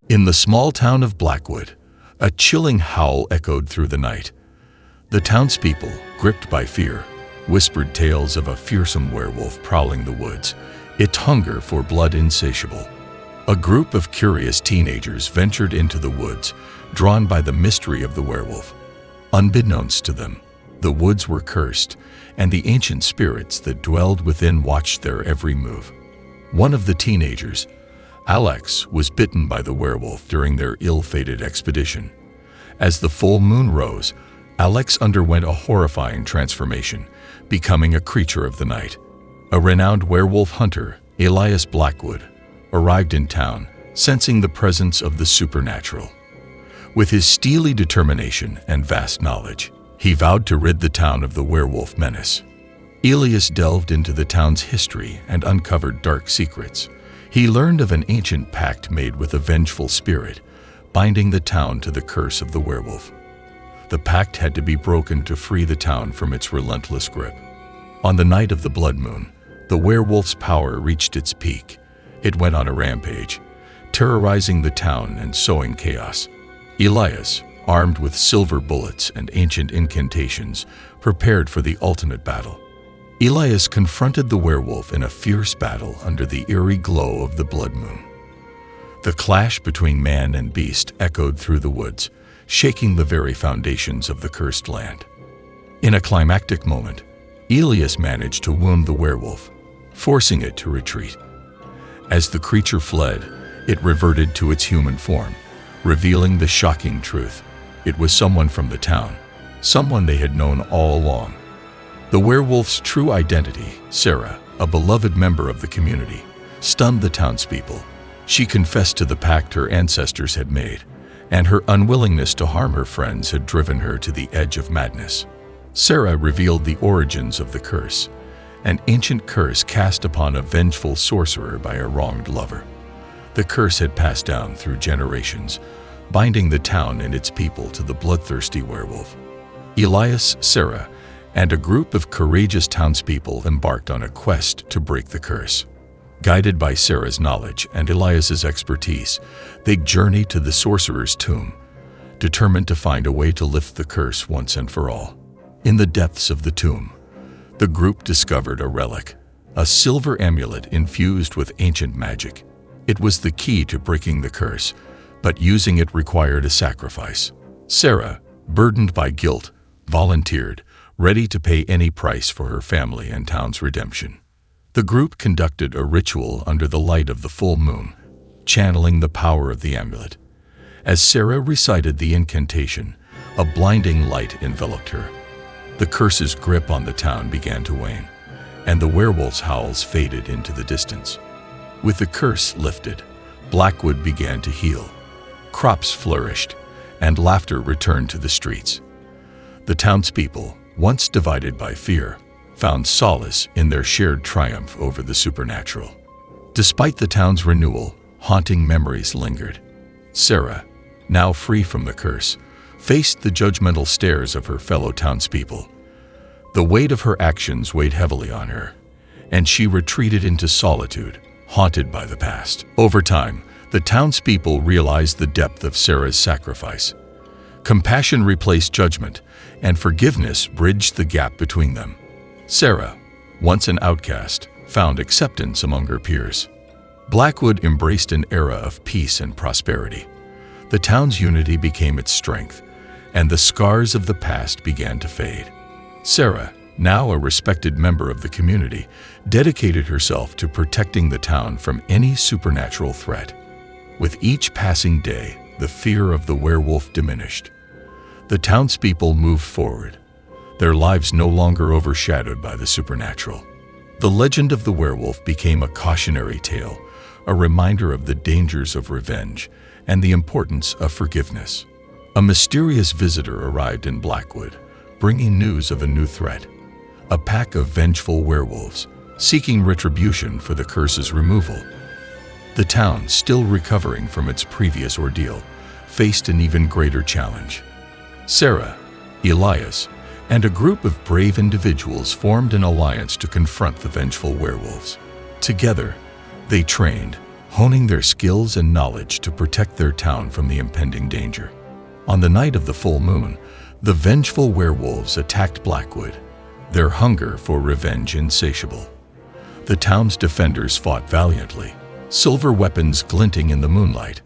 In the small town of Blackwood, a chilling howl echoed through the night. The townspeople, gripped by fear, whispered tales of a fearsome werewolf prowling the woods, its hunger for blood insatiable. A group of curious teenagers ventured into the woods, drawn by the mystery of the werewolf. Unbeknownst to them, the woods were cursed, and the ancient spirits that dwelled within watched their every move. One of the teenagers, Alex, was bitten by the werewolf during their ill-fated expedition. As the full moon rose, Alex underwent a horrifying transformation, becoming a creature of the night. A renowned werewolf hunter, Elias Blackwood, arrived in town, sensing the presence of the supernatural. With his steely determination and vast knowledge, he vowed to rid the town of the werewolf menace. Elias delved into the town's history and uncovered dark secrets. He learned of an ancient pact made with a vengeful spirit, binding the town to the curse of the werewolf. The pact had to be broken to free the town from its relentless grip. On the night of the blood moon, the werewolf's power reached its peak. It went on a rampage, terrorizing the town and sowing chaos. Elias, armed with silver bullets and ancient incantations, prepared for the ultimate battle. Elias confronted the werewolf in a fierce battle under the eerie glow of the blood moon. The clash between man and beast echoed through the woods, shaking the very foundations of the cursed land. In a climactic moment, Elias managed to wound the werewolf, forcing it to retreat. As the creature fled, it reverted to its human form, revealing the shocking truth. It was someone from the town, someone they had known all along. The werewolf's true identity, Sarah, a beloved member of the community, stunned the townspeople. She confessed to the pact her ancestors had made, and her unwillingness to harm her friends had driven her to the edge of madness. Sarah revealed the origins of the curse, an ancient curse cast upon a vengeful sorcerer by a wronged lover. The curse had passed down through generations, binding the town and its people to the bloodthirsty werewolf. Elias, Sarah, and a group of courageous townspeople embarked on a quest to break the curse. Guided by Sarah's knowledge and Elias's expertise, they journeyed to the sorcerer's tomb, determined to find a way to lift the curse once and for all. In the depths of the tomb, the group discovered a relic, a silver amulet infused with ancient magic. It was the key to breaking the curse, but using it required a sacrifice. Sarah, burdened by guilt, volunteered, ready to pay any price for her family and town's redemption. The group conducted a ritual under the light of the full moon, channeling the power of the amulet. As Sarah recited the incantation, a blinding light enveloped her. The curse's grip on the town began to wane, and the werewolf's howls faded into the distance. With the curse lifted, Blackwood began to heal. Crops flourished, and laughter returned to the streets. The townspeople, once divided by fear, found solace in their shared triumph over the supernatural. Despite the town's renewal, haunting memories lingered. Sarah, now free from the curse, faced the judgmental stares of her fellow townspeople. The weight of her actions weighed heavily on her, and she retreated into solitude, haunted by the past. Over time, the townspeople realized the depth of Sarah's sacrifice. Compassion replaced judgment, and forgiveness bridged the gap between them. Sarah, once an outcast, found acceptance among her peers. Blackwood embraced an era of peace and prosperity. The town's unity became its strength, and the scars of the past began to fade. Sarah, now a respected member of the community, dedicated herself to protecting the town from any supernatural threat. With each passing day, the fear of the werewolf diminished. The townspeople moved forward, their lives no longer overshadowed by the supernatural. The legend of the werewolf became a cautionary tale, a reminder of the dangers of revenge and the importance of forgiveness. A mysterious visitor arrived in Blackwood, bringing news of a new threat. A pack of vengeful werewolves, seeking retribution for the curse's removal. The town, still recovering from its previous ordeal, faced an even greater challenge. Sarah, Elias, and a group of brave individuals formed an alliance to confront the vengeful werewolves. Together, they trained, honing their skills and knowledge to protect their town from the impending danger. On the night of the full moon, the vengeful werewolves attacked Blackwood, their hunger for revenge insatiable. The town's defenders fought valiantly, silver weapons glinting in the moonlight.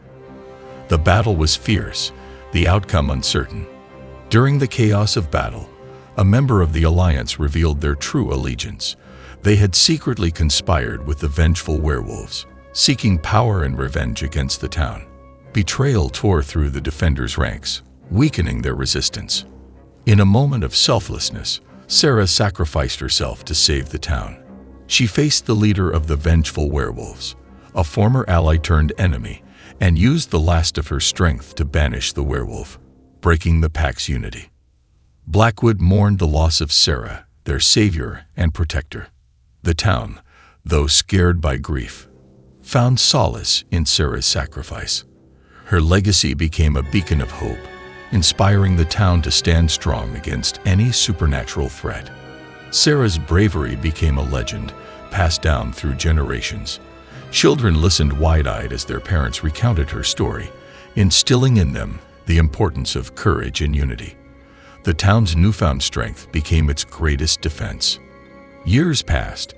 The battle was fierce, the outcome uncertain. During the chaos of battle, a member of the alliance revealed their true allegiance. They had secretly conspired with the vengeful werewolves, seeking power and revenge against the town. Betrayal tore through the defenders' ranks, weakening their resistance. In a moment of selflessness, Sarah sacrificed herself to save the town. She faced the leader of the vengeful werewolves, a former ally turned enemy, and used the last of her strength to banish the werewolf, breaking the pack's unity. Blackwood mourned the loss of Sarah, their savior and protector. The town, though scared by grief, found solace in Sarah's sacrifice. Her legacy became a beacon of hope, inspiring the town to stand strong against any supernatural threat. Sarah's bravery became a legend, passed down through generations. Children listened wide-eyed as their parents recounted her story, instilling in them the importance of courage and unity. The town's newfound strength became its greatest defense. Years passed,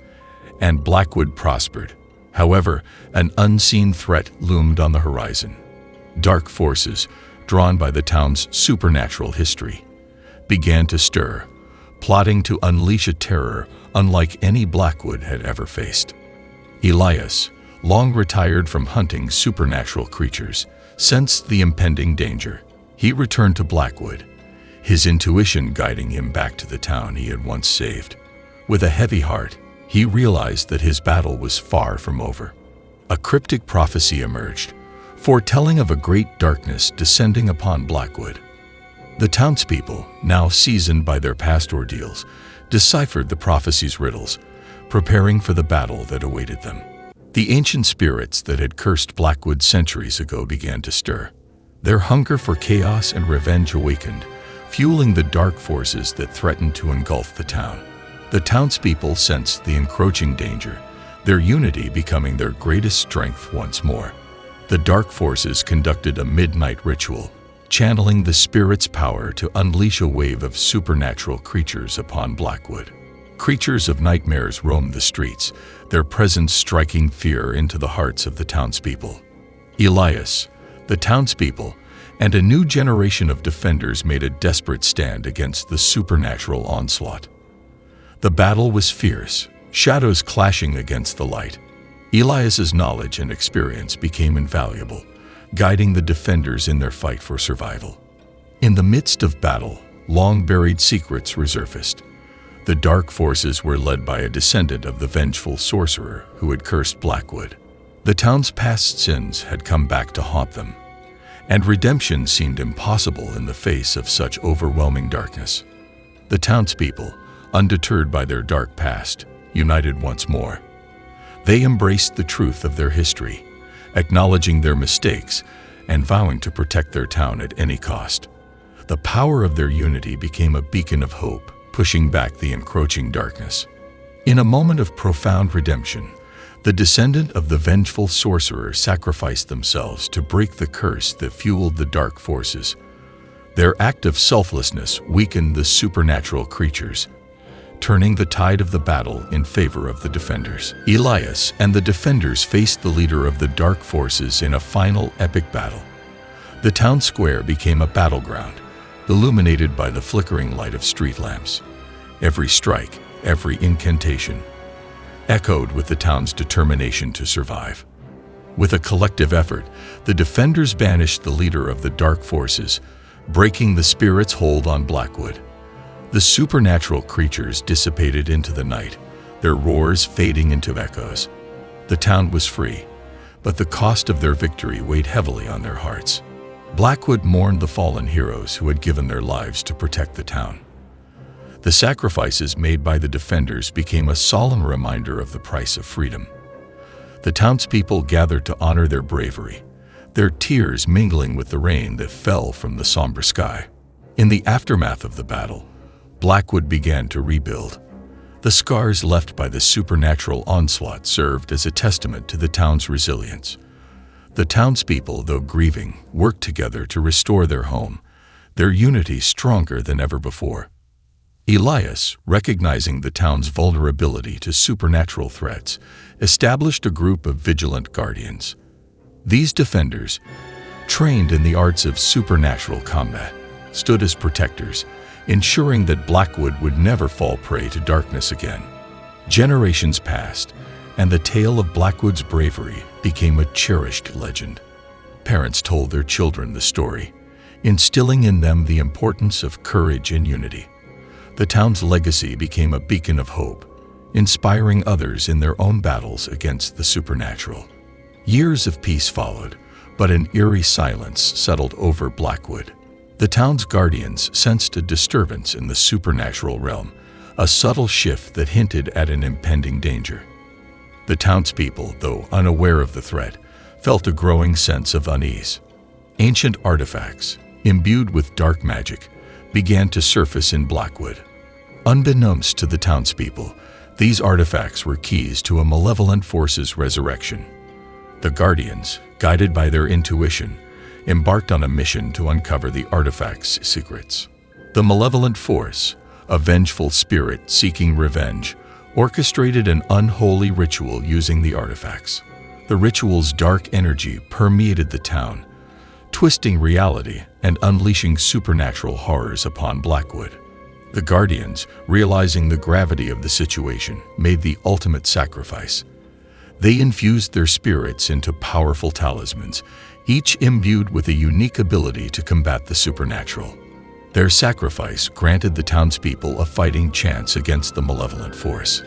and Blackwood prospered. However, an unseen threat loomed on the horizon. Dark forces, drawn by the town's supernatural history, began to stir, plotting to unleash a terror unlike any Blackwood had ever faced. Elias, long retired from hunting supernatural creatures, sensed the impending danger. He returned to Blackwood, his intuition guiding him back to the town he had once saved. With a heavy heart, he realized that his battle was far from over. A cryptic prophecy emerged, foretelling of a great darkness descending upon Blackwood. The townspeople, now seasoned by their past ordeals, deciphered the prophecy's riddles, preparing for the battle that awaited them. The ancient spirits that had cursed Blackwood centuries ago began to stir. Their hunger for chaos and revenge awakened, fueling the dark forces that threatened to engulf the town. The townspeople sensed the encroaching danger, their unity becoming their greatest strength once more. The dark forces conducted a midnight ritual, channeling the spirit's power to unleash a wave of supernatural creatures upon Blackwood. Creatures of nightmares roamed the streets, their presence striking fear into the hearts of the townspeople. Elias, the townspeople, and a new generation of defenders made a desperate stand against the supernatural onslaught. The battle was fierce, shadows clashing against the light. Elias's knowledge and experience became invaluable, guiding the defenders in their fight for survival. In the midst of battle, long-buried secrets resurfaced. The dark forces were led by a descendant of the vengeful sorcerer who had cursed Blackwood. The town's past sins had come back to haunt them, and redemption seemed impossible in the face of such overwhelming darkness. The townspeople, undeterred by their dark past, united once more. They embraced the truth of their history, acknowledging their mistakes and vowing to protect their town at any cost. The power of their unity became a beacon of hope, pushing back the encroaching darkness. In a moment of profound redemption, the descendant of the vengeful sorcerer sacrificed themselves to break the curse that fueled the dark forces. Their act of selflessness weakened the supernatural creatures, turning the tide of the battle in favor of the defenders. Elias and the defenders faced the leader of the dark forces in a final epic battle. The town square became a battleground, illuminated by the flickering light of street lamps. Every strike, every incantation, echoed with the town's determination to survive. With a collective effort, the defenders banished the leader of the dark forces, breaking the spirit's hold on Blackwood. The supernatural creatures dissipated into the night, their roars fading into echoes. The town was free, but the cost of their victory weighed heavily on their hearts. Blackwood mourned the fallen heroes who had given their lives to protect the town. The sacrifices made by the defenders became a solemn reminder of the price of freedom. The townspeople gathered to honor their bravery, their tears mingling with the rain that fell from the somber sky. In the aftermath of the battle, Blackwood began to rebuild. The scars left by the supernatural onslaught served as a testament to the town's resilience. The townspeople, though grieving, worked together to restore their home, their unity stronger than ever before. Elias, recognizing the town's vulnerability to supernatural threats, established a group of vigilant guardians. These defenders, trained in the arts of supernatural combat, stood as protectors, ensuring that Blackwood would never fall prey to darkness again. Generations passed, and the tale of Blackwood's bravery became a cherished legend. Parents told their children the story, instilling in them the importance of courage and unity. The town's legacy became a beacon of hope, inspiring others in their own battles against the supernatural. Years of peace followed, but an eerie silence settled over Blackwood. The town's guardians sensed a disturbance in the supernatural realm, a subtle shift that hinted at an impending danger. The townspeople, though unaware of the threat, felt a growing sense of unease. Ancient artifacts, imbued with dark magic, began to surface in Blackwood. Unbeknownst to the townspeople, these artifacts were keys to a malevolent force's resurrection. The guardians, guided by their intuition, embarked on a mission to uncover the artifacts' secrets. The malevolent force, a vengeful spirit seeking revenge, orchestrated an unholy ritual using the artifacts. The ritual's dark energy permeated the town, twisting reality and unleashing supernatural horrors upon Blackwood. The guardians, realizing the gravity of the situation, made the ultimate sacrifice. They infused their spirits into powerful talismans, each imbued with a unique ability to combat the supernatural. Their sacrifice granted the townspeople a fighting chance against the malevolent force.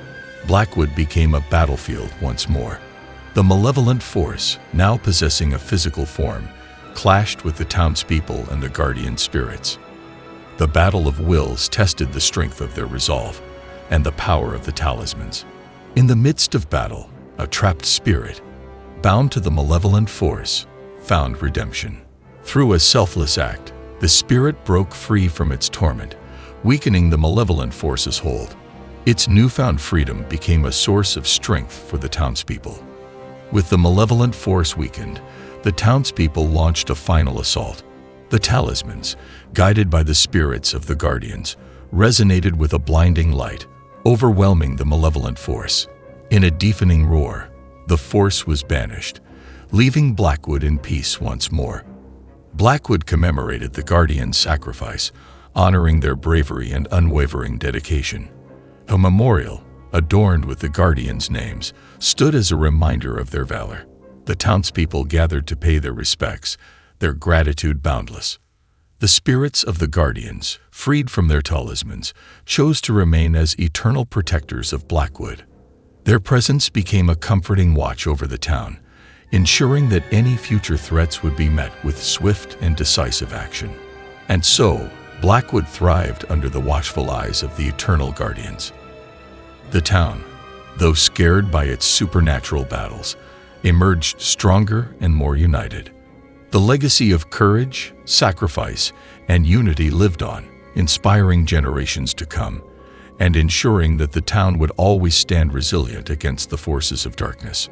Blackwood became a battlefield once more. The malevolent force, now possessing a physical form, clashed with the townspeople and the guardian spirits. The battle of wills tested the strength of their resolve and the power of the talismans. In the midst of battle, a trapped spirit, bound to the malevolent force, found redemption. Through a selfless act, the spirit broke free from its torment, weakening the malevolent force's hold. Its newfound freedom became a source of strength for the townspeople. With the malevolent force weakened, the townspeople launched a final assault. The talismans, guided by the spirits of the guardians, resonated with a blinding light, overwhelming the malevolent force. In a deafening roar, the force was banished, leaving Blackwood in peace once more. Blackwood commemorated the guardians' sacrifice, honoring their bravery and unwavering dedication. A memorial, adorned with the guardians' names, stood as a reminder of their valor. The townspeople gathered to pay their respects, their gratitude boundless. The spirits of the guardians, freed from their talismans, chose to remain as eternal protectors of Blackwood. Their presence became a comforting watch over the town, ensuring that any future threats would be met with swift and decisive action. And so, Blackwood thrived under the watchful eyes of the eternal guardians. The town, though scared by its supernatural battles, emerged stronger and more united. The legacy of courage, sacrifice, and unity lived on, inspiring generations to come, and ensuring that the town would always stand resilient against the forces of darkness.